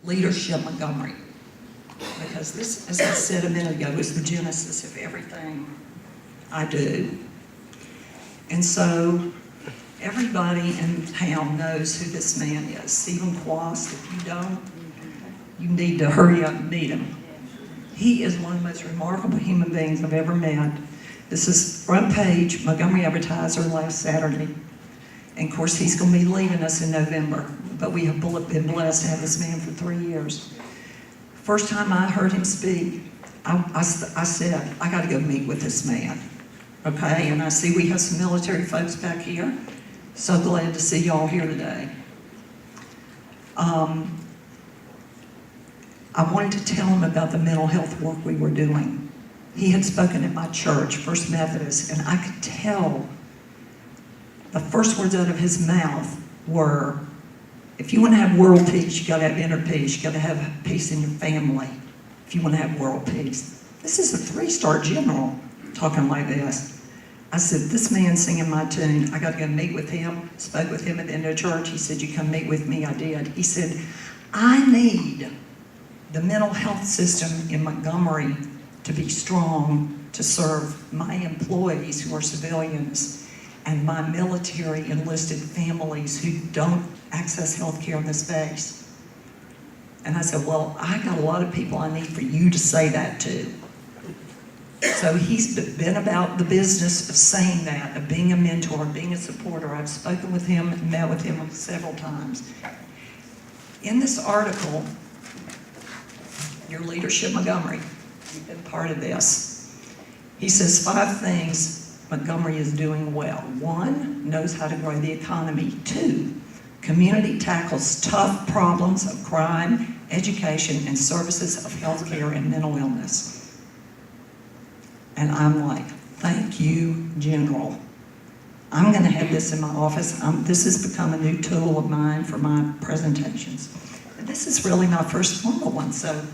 Leadership Montgomery. Because this, as I said a minute ago, is the genesis of everything I do. And so everybody in town knows who this man is. Stephen Quast. If you don't, you need to hurry up and meet him. He is one of the most remarkable human beings I've ever met. This is front page, Montgomery Advertiser last Saturday. And of course, he's going to be leaving us in November. But we have been blessed to have this man for 3 years. First time I heard him speak, I said, I got to go meet with this man. Okay, and I see we have some military folks back here. So glad to see y'all here today. I wanted to tell him about the mental health work we were doing. He had spoken at my church, First Methodist, and I could tell the first words out of his mouth were, if you want to have world peace, you got to have inner peace. You got to have peace in your family if you want to have world peace. This is a 3-star general talking like this. I said, this man singing my tune, I got to go meet with him. Spoke with him at the end of church. He said, you come meet with me. I did. He said, I need the mental health system in Montgomery to be strong to serve my employees who are civilians and my military enlisted families who don't access health care in this base. And I said, well, I got a lot of people I need for you to say that to. So he's been about the business of saying that, of being a mentor, being a supporter. I've spoken with him and met with him several times. In this article, Your Leadership Montgomery, you've been part of this. He says 5 things Montgomery is doing well. 1, knows how to grow the economy. 2, community tackles tough problems of crime, education, and services of healthcare and mental illness. And I'm like, thank you, General. I'm going to have this in my office. This has become a new tool of mine for my presentations. And this is really my first formal one, so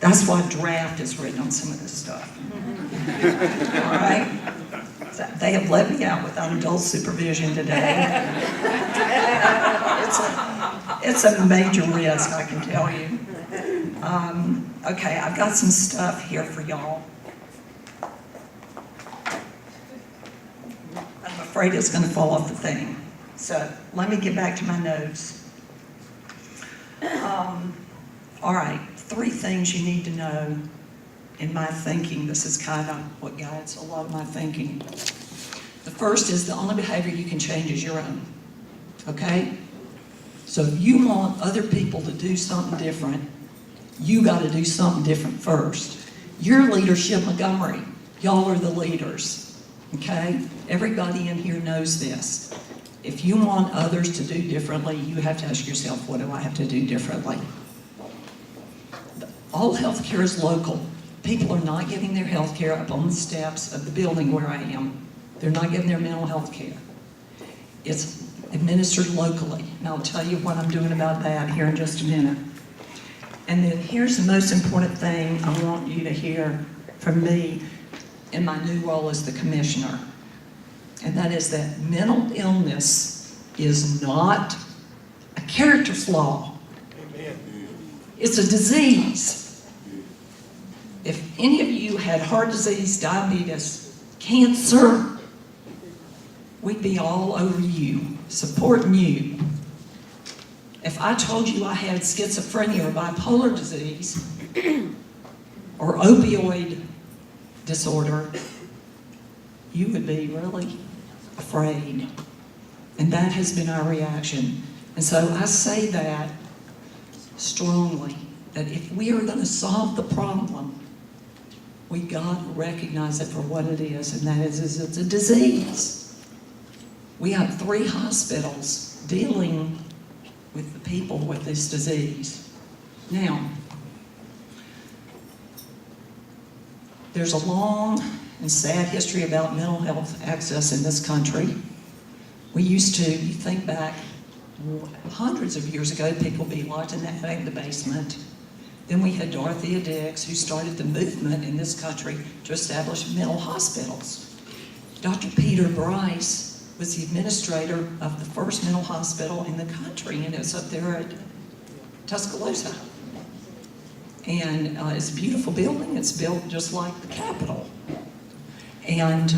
that's why draft is written on some of this stuff. All right? They have let me out without adult supervision today. It's a major risk, I can tell you. Okay, I've got some stuff here for y'all. I'm afraid it's going to fall off the thing. So let me get back to my notes. All right, 3 things you need to know in my thinking. This is kind of what guides a lot of my thinking. The first is the only behavior you can change is your own. Okay? So if you want other people to do something different, you got to do something different first. Your Leadership Montgomery, y'all are the leaders. Okay? Everybody in here knows this. If you want others to do differently, you have to ask yourself, what do I have to do differently? All healthcare is local. People are not getting their health care up on the steps of the building where I am. They're not getting their mental health care. It's administered locally. And I'll tell you what I'm doing about that here in just a minute. And then here's the most important thing I want you to hear from me in my new role as the commissioner. And that is that mental illness is not a character flaw. It's a disease. If any of you had heart disease, diabetes, cancer, we'd be all over you, supporting you. If I told you I had schizophrenia or bipolar disease or opioid disorder, you would be really afraid. And that has been our reaction. And so I say that strongly, that if we are going to solve the problem, we got to recognize it for what it is, and that is it's a disease. We have 3 hospitals dealing with the people with this disease. Now, there's a long and sad history about mental health access in this country. We used to, you think back, hundreds of years ago, people would be locked in the basement. Then we had Dorothea Dix, who started the movement in this country to establish mental hospitals. Dr. Peter Bryce was the administrator of the first mental hospital in the country, and it was up there at Tuscaloosa. And it's a beautiful building. It's built just like the Capitol. And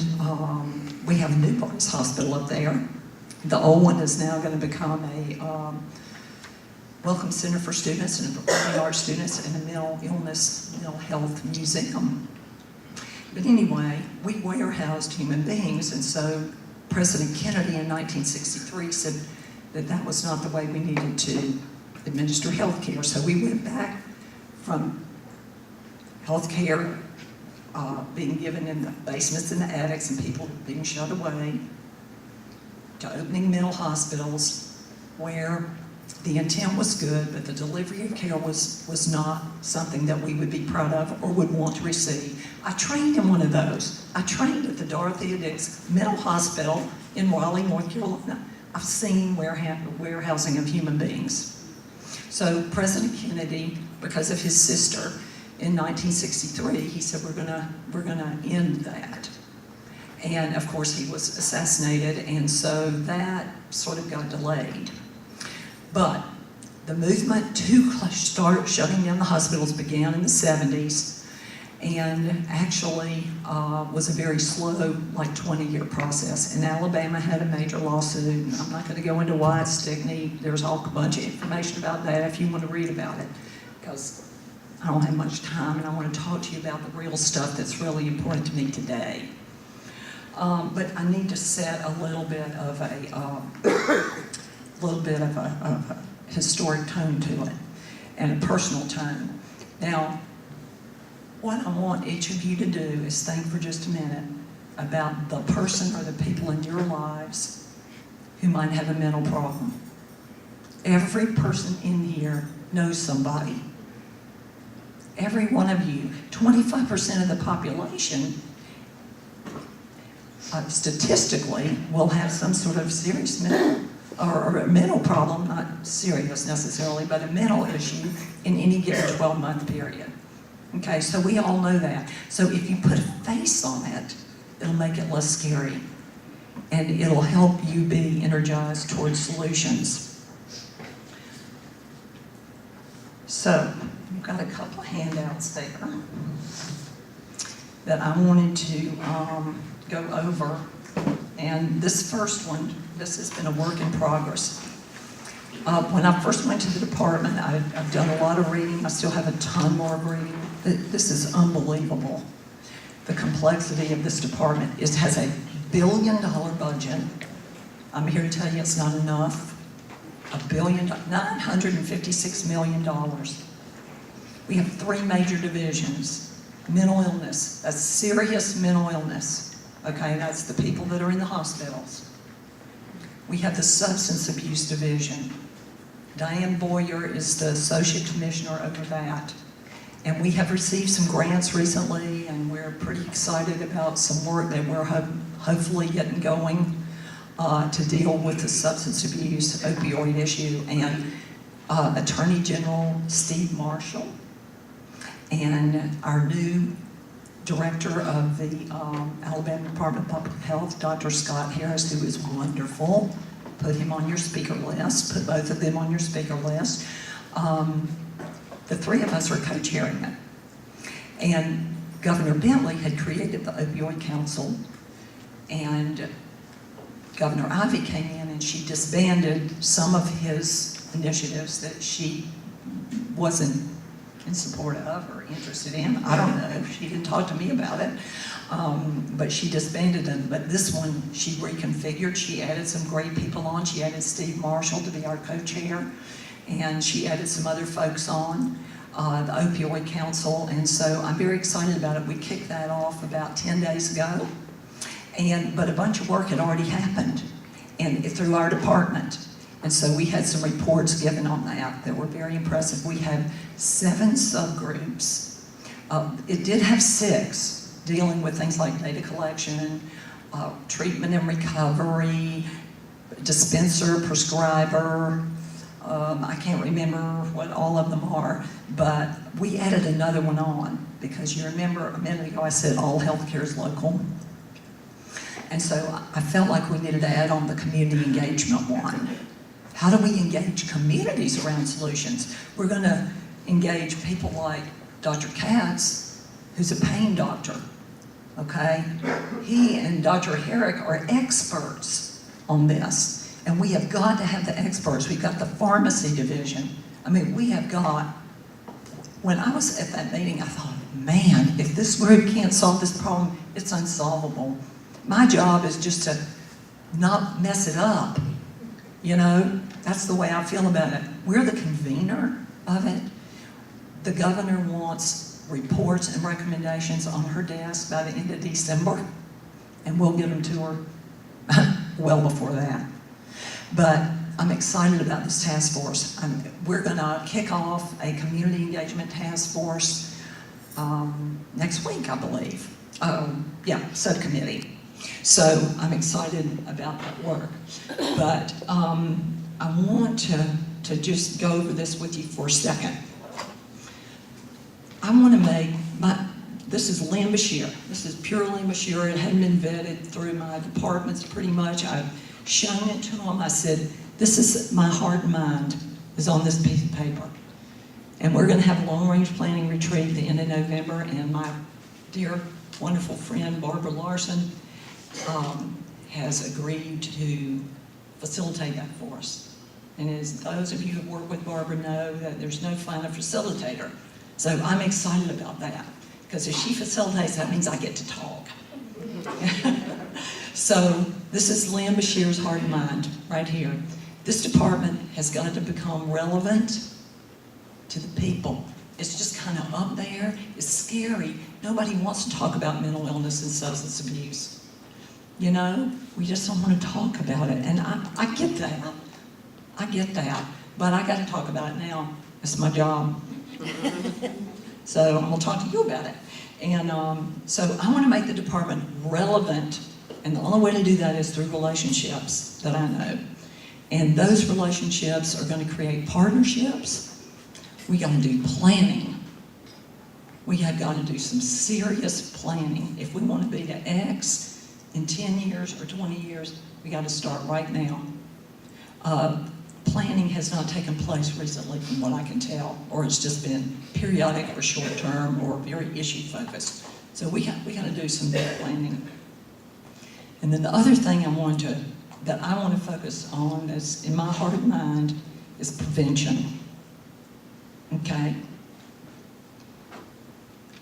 we have a Newport's Hospital up there. The old one is now going to become a welcome center for students and performing arts students and a mental illness, mental health museum. But anyway, we warehoused human beings, and so President Kennedy in 1963 said that that was not the way we needed to administer health care. So we went back from health care being given in the basements and the attics and people being shut away to opening mental hospitals where the intent was good, but the delivery of care was not something that we would be proud of or would want to receive. I trained in one of those. I trained at the Dorothea Dix Mental Hospital in Raleigh, North Carolina. I've seen warehousing of human beings. So President Kennedy, because of his sister, in 1963, he said, we're gonna end that. And of course he was assassinated, and so that sort of got delayed. But the movement to start shutting down the hospitals began in the 70s, and actually was a very slow, like 20-year process. And Alabama had a major lawsuit, and I'm not gonna go into why it's Stickney. There's all a bunch of information about that if you want to read about it, because I don't have much time, and I want to talk to you about the real stuff that's really important to me today. But I need to set a little bit of a historic tone to it, and a personal tone. Now, what I want each of you to do is think for just a minute about the person or the people in your lives who might have a mental problem. Every person in here knows somebody. Every one of you, 25% of the population, statistically, will have some sort of serious mental or a mental problem, not serious necessarily, but a mental issue in any given 12-month period. Okay, so we all know that. So if you put a face on it, it'll make it less scary, and it'll help you be energized towards solutions. So, we've got a couple of handouts there that I wanted to go over. And this first one, this has been a work in progress. When I first went to the department, I've done a lot of reading. I still have a ton more of reading. This is unbelievable. The complexity of this department. It has a $1 billion budget. I'm here to tell you it's not enough. $956 million. We have 3 major divisions. Mental illness, a serious mental illness. Okay, that's the people that are in the hospitals. We have the substance abuse division. Diane Boyer is the associate commissioner over that. And we have received some grants recently, and we're pretty excited about some work that we're hopefully getting going to deal with the substance abuse opioid issue. And Attorney General Steve Marshall and our new director of the Alabama Department of Public Health, Dr. Scott Harris, who is wonderful. Put him on your speaker list. Put both of them on your speaker list. The 3 of us are co-chairing it. And Governor Bentley had created the Opioid Council, and Governor Ivey came in and she disbanded some of his initiatives that she wasn't in support of or interested in. I don't know. She didn't talk to me about it. But she disbanded them. But this one, she reconfigured. She added some great people on. She added Steve Marshall to be our co-chair. And she added some other folks on, the Opioid Council. And so I'm very excited about it. We kicked that off about 10 days ago. But a bunch of work had already happened and through our department. And so we had some reports given on that were very impressive. We have 7 subgroups. It did have 6 dealing with things like data collection, treatment and recovery, dispenser, prescriber. I can't remember what all of them are, but we added another one on because you remember a minute ago I said all healthcare is local. And so I felt like we needed to add on the community engagement one. How do we engage communities around solutions? We're going to engage people like Dr. Katz, who's a pain doctor, okay? He and Dr. Herrick are experts on this, and we have got to have the experts. We've got the pharmacy division. I mean, we have got, when I was at that meeting, I thought, man, if this group can't solve this problem, it's unsolvable. My job is just to not mess it up. You know, that's the way I feel about it. We're the convener of it. The governor wants reports and recommendations on her desk by the end of December, and we'll get them to her well before that. But I'm excited about this task force. We're going to kick off a community engagement task force next week, I believe. Subcommittee. So I'm excited about that work. But I want to just go over this with you for a second. I want to make this is Lynn Bashir. This is pure Lynn Bashir. It hadn't been vetted through my departments pretty much. I've shown it to them. I said, this is my heart and mind is on this piece of paper. And we're going to have a long-range planning retreat at the end of November, and my dear, wonderful friend, Barbara Larson, has agreed to facilitate that for us. And as those of you who have worked with Barbara know, that there's no finer facilitator. So I'm excited about that, because if she facilitates, that means I get to talk. So this is Lynn Bashir's heart and mind right here. This department has got to become relevant to the people. It's just kind of up there. It's scary. Nobody wants to talk about mental illness and substance abuse. You know, we just don't want to talk about it. And I get that. I get that. But I got to talk about it now. It's my job. So I'm going to talk to you about it. And so I want to make the department relevant. And the only way to do that is through relationships that I know. And those relationships are going to create partnerships. We got to do planning. We have got to do some serious planning. If we want to be to X in 10 years or 20 years, we got to start right now. Planning has not taken place recently from what I can tell, or it's just been periodic or short term or very issue focused. So we got to do some good planning. And then the other thing that I want to focus on is in my heart and mind is prevention. Okay?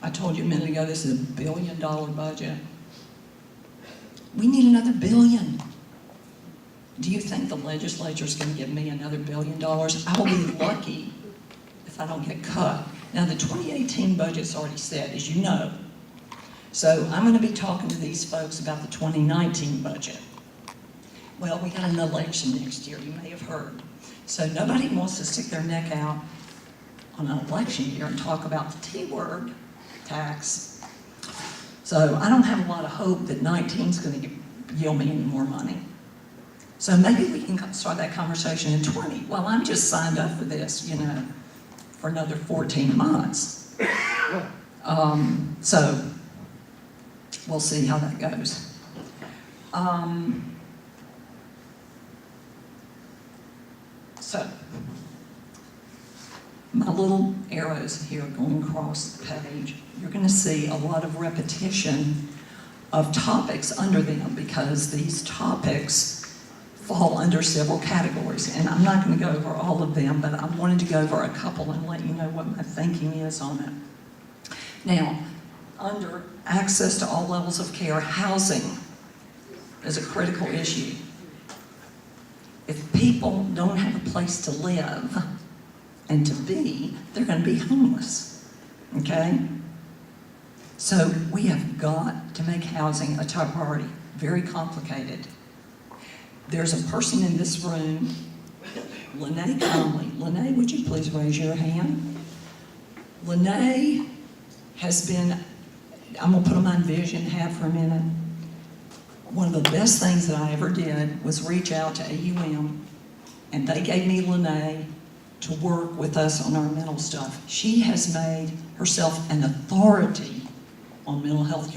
I told you a minute ago this is $1 billion budget. We need another $1 billion. Do you think the legislature is going to give me another $1 billion? I will be lucky if I don't get cut. Now the 2018 budget's already set, as you know. So I'm going to be talking to these folks about the 2019 budget. Well, we got an election next year, you may have heard. So nobody wants to stick their neck out on an election year and talk about the T word, tax. So I don't have a lot of hope that 19 is going to yield me any more money. So maybe we can start that conversation in 20. Well, I'm just signed up for this, you know, for another 14 months. So we'll see how that goes. So my little arrows here going across the page, you're going to see a lot of repetition of topics under them because these topics fall under several categories. And I'm not going to go over all of them, but I wanted to go over a couple and let you know what my thinking is on it. Now, under access to all levels of care, housing is a critical issue. If people don't have a place to live and to be, they're going to be homeless, okay? So we have got to make housing a top priority. Very complicated. There's a person in this room, Lene Conley. Lene, would you please raise your hand? Lene has been, I'm going to put on my vision hat for a minute. One of the best things that I ever did was reach out to AUM, and they gave me Lene to work with us on our mental stuff. She has made herself an authority on mental health care.